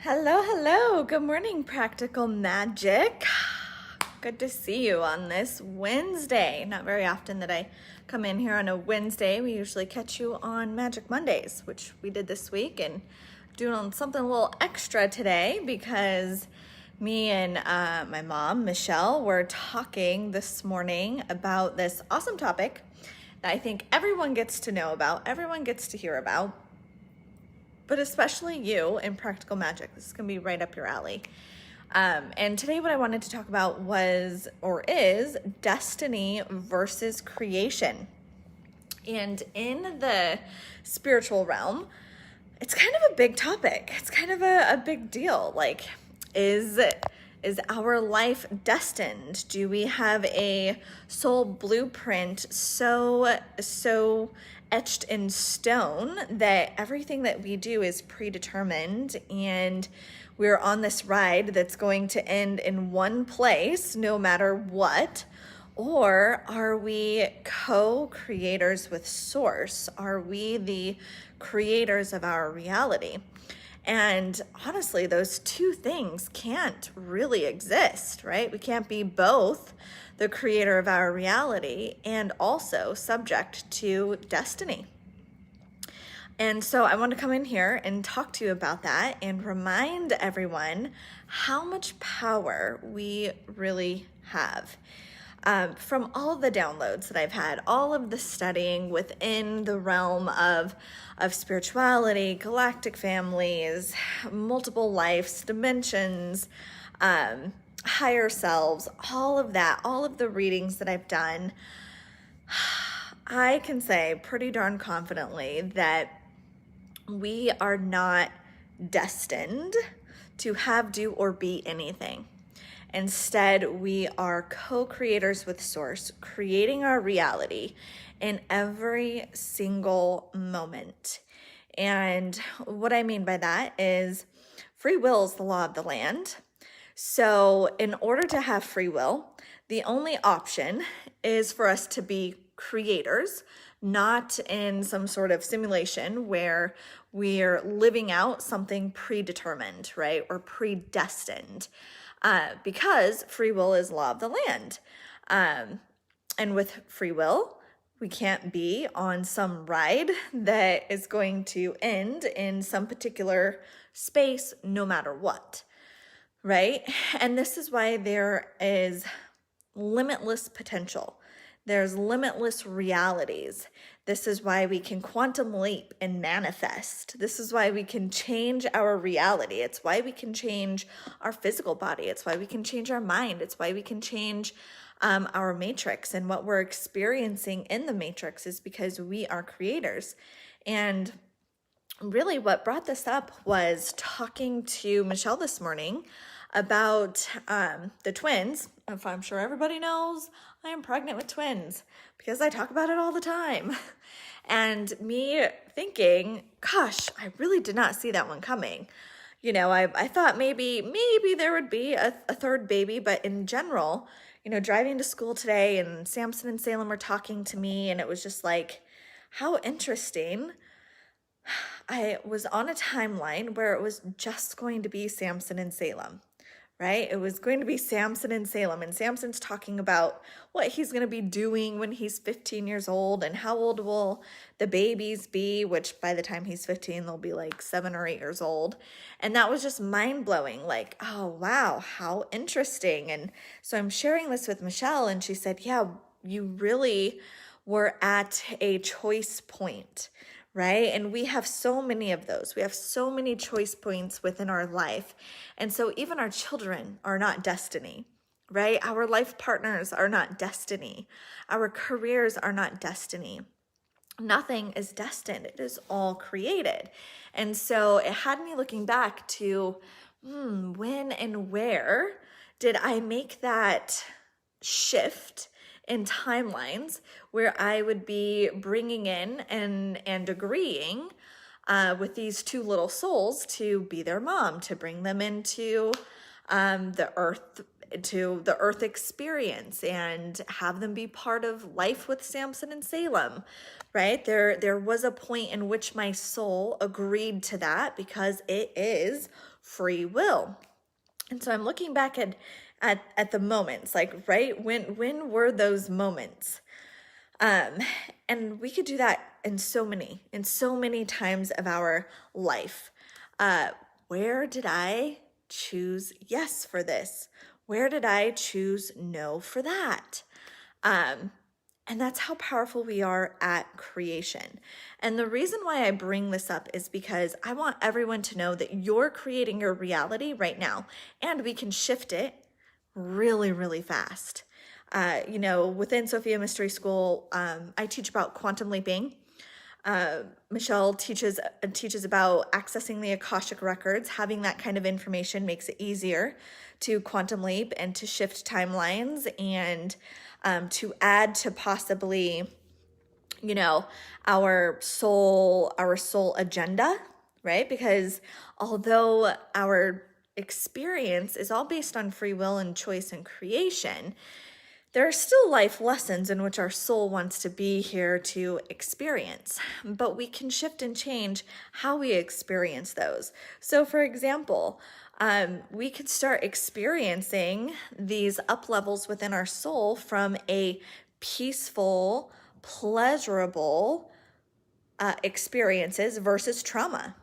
Hello, hello. Good morning, Practical Magic. Good to see you on this Wednesday. Not very often that I come in here on a Wednesday. We usually catch you on Magic Mondays, which we did this week, and doing something a little extra today because me and my mom, Michelle, were talking this morning about this awesome topic that I think everyone gets to know about, everyone gets to hear about, but especially you in Practical Magic. This is going to be right up your alley. And today what I wanted to talk about was, or is, destiny versus creation. And in the spiritual realm, it's kind of a big topic. It's kind of a big deal. Like, is our life destined? Do we have a soul blueprint so etched in stone that everything that we do is predetermined and we're on this ride that's going to end in one place no matter what? Or are we co-creators with Source? Are we the creators of our reality? And honestly, those two things can't really exist, right? We can't be both the creator of our reality and also subject to destiny. And so I want to come in here and talk to you about that and remind everyone how much power we really have. From all the downloads that I've had, all of the studying within the realm of spirituality, galactic families, multiple lives, dimensions, higher selves, all of that, all of the readings that I've done, I can say pretty darn confidently that we are not destined to have, do, or be anything. Instead, we are co-creators with Source, creating our reality in every single moment. And what I mean by that is free will is the law of the land. So in order to have free will, the only option is for us to be creators, not in some sort of simulation where we're living out something predetermined, right? Or predestined. Because free will is law of the land. And with free will, we can't be on some ride that is going to end in some particular space, no matter what, right? And this is why there is limitless potential. There's limitless realities. This is why we can quantum leap and manifest. This is why we can change our reality. It's why we can change our physical body. It's why we can change our mind. It's why we can change our matrix. And what we're experiencing in the matrix is because we are creators. And really what brought this up was talking to Michelle this morning about the twins. If I'm sure everybody knows, I am pregnant with twins because I talk about it all the time. And me thinking, gosh, I really did not see that one coming. You know, I thought maybe there would be a third baby, but in general, you know, driving to school today and Samson and Salem were talking to me and it was just like, how interesting. I was on a timeline where it was just going to be Samson and Salem. Right? It was going to be Samson and Salem, and Samson's talking about what he's going to be doing when he's 15 years old and how old will the babies be, which by the time he's 15, they'll be like 7 or 8 years old. And that was just mind-blowing. Like, oh, wow, how interesting. And so I'm sharing this with Michelle, and she said, yeah, you really were at a choice point, right? And we have so many of those. We have so many choice points within our life. And so even our children are not destiny, right? Our life partners are not destiny. Our careers are not destiny. Nothing is destined. It is all created. And so it had me looking back to when and where did I make that shift in timelines where I would be bringing in and agreeing with these two little souls to be their mom, to bring them into the earth to the earth experience and have them be part of life with Samson and Salem, right? There was a point in which my soul agreed to that because it is free will. And so I'm looking back at the moments, like, right, when were those moments? And we could do that in so many times of our life. Where did I choose yes for this? Where did I choose no for that? And that's how powerful we are at creation. And the reason why I bring this up is because I want everyone to know that you're creating your reality right now, and we can shift it really, really fast. Within Sophia Mystery School, I teach about quantum leaping. Michelle teaches about accessing the Akashic records. Having that kind of information makes it easier to quantum leap and to shift timelines and to add to possibly, our soul agenda, right? Because although our experience is all based on free will and choice and creation, there are still life lessons in which our soul wants to be here to experience, but we can shift and change how we experience those. So for example, we could start experiencing these up levels within our soul from a peaceful, pleasurable experiences versus trauma.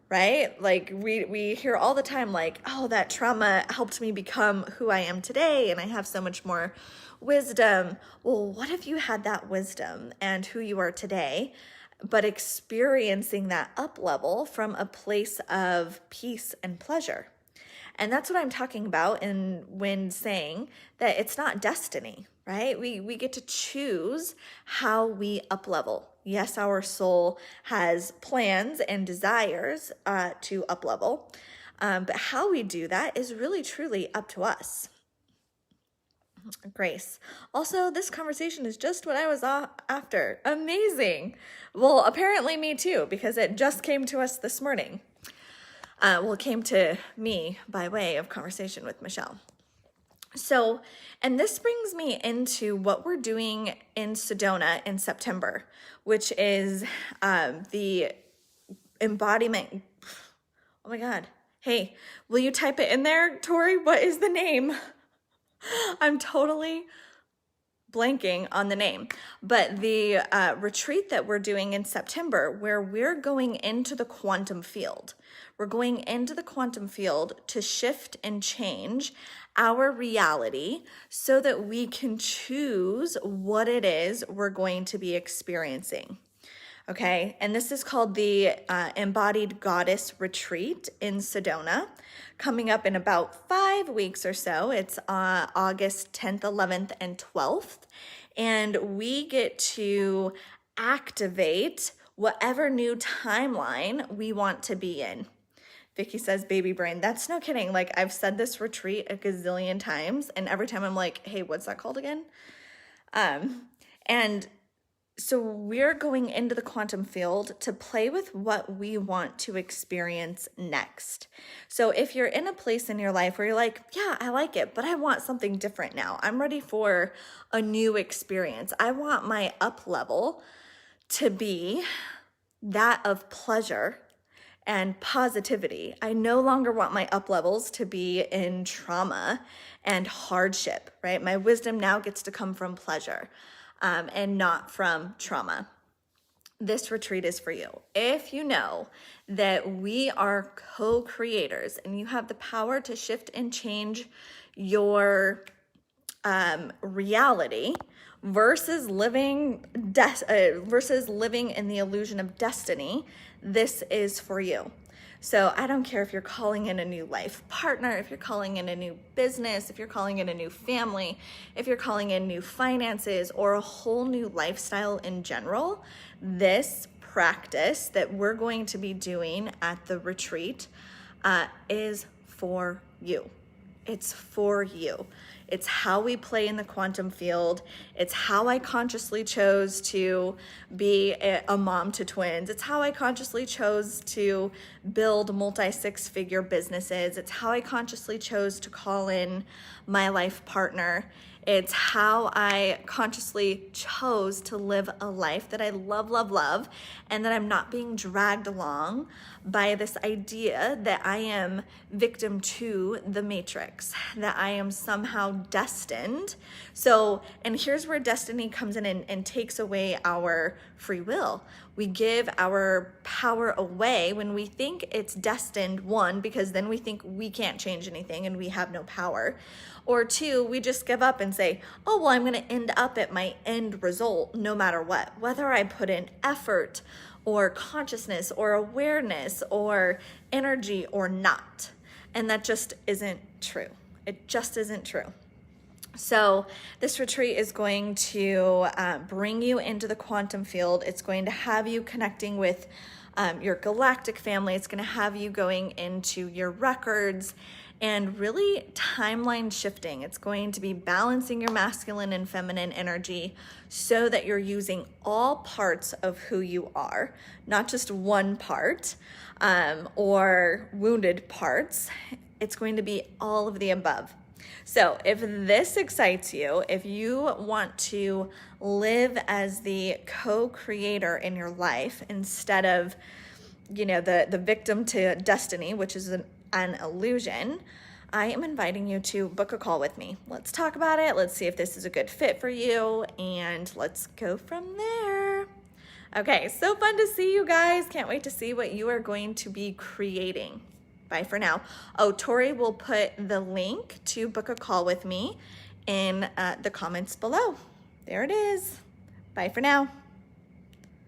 Right? Like we hear all the time, like, oh, that trauma helped me become who I am today, and I have so much more wisdom. Well, what if you had that wisdom and who you are today, but experiencing that up level from a place of peace and pleasure? And that's what I'm talking about when saying that it's not destiny, right? We get to choose how we up level. Yes, our soul has plans and desires to up level, but how we do that is really truly up to us. Grace. Also, this conversation is just what I was after. Amazing. Well, apparently me too, because it just came to us this morning. It came to me by way of conversation with Michelle. So, and this brings me into what we're doing in Sedona in September, which is the embodiment. Oh my God. Hey, will you type it in there, Tori? What is the name? I'm totally blanking on the name, but the retreat that we're doing in September, where we're going into the quantum field. We're going into the quantum field to shift and change our reality so that we can choose what it is we're going to be experiencing. Okay, and this is called the Embodied Goddess Retreat in Sedona, coming up in about 5 weeks or so. It's August 10th, 11th, and 12th, and we get to activate whatever new timeline we want to be in. Vicky says, baby brain. That's no kidding. Like, I've said this retreat a gazillion times, and every time I'm like, hey, what's that called again? And so we're going into the quantum field to play with what we want to experience next. So if you're in a place in your life where you're like, yeah, I like it, but I want something different now. I'm ready for a new experience. I want my up level to be that of pleasure and positivity. I no longer want my up levels to be in trauma and hardship, right? My wisdom now gets to come from pleasure and not from trauma. This retreat is for you. If you know that we are co-creators and you have the power to shift and change your reality versus living in the illusion of destiny, this is for you. So I don't care if you're calling in a new life partner, if you're calling in a new business, if you're calling in a new family, if you're calling in new finances or a whole new lifestyle in general, this practice that we're going to be doing at the retreat is for you. It's for you. It's how we play in the quantum field. It's how I consciously chose to be a mom to twins. It's how I consciously chose to build multi-six-figure businesses. It's how I consciously chose to call in my life partner. It's how I consciously chose to live a life that I love, love, love, and that I'm not being dragged along by this idea that I am victim to the matrix, that I am somehow destined. So, and here's where destiny comes in and takes away our free will. We give our power away when we think it's destined, one, because then we think we can't change anything and we have no power. Or two, we just give up and say, oh, well, I'm going to end up at my end result no matter what, whether I put in effort or consciousness or awareness or energy or not. And that just isn't true. It just isn't true. So this retreat is going to bring you into the quantum field. It's going to have you connecting with your galactic family. It's going to have you going into your records and really timeline shifting. It's going to be balancing your masculine and feminine energy so that you're using all parts of who you are, not just one part or wounded parts. It's going to be all of the above. So if this excites you, if you want to live as the co-creator in your life instead of, the victim to destiny, which is an illusion, I am inviting you to book a call with me. Let's talk about it. Let's see if this is a good fit for you, and let's go from there. Okay, so fun to see you guys. Can't wait to see what you are going to be creating. Bye for now. Oh, Tori will put the link to book a call with me in the comments below. There it is. Bye for now.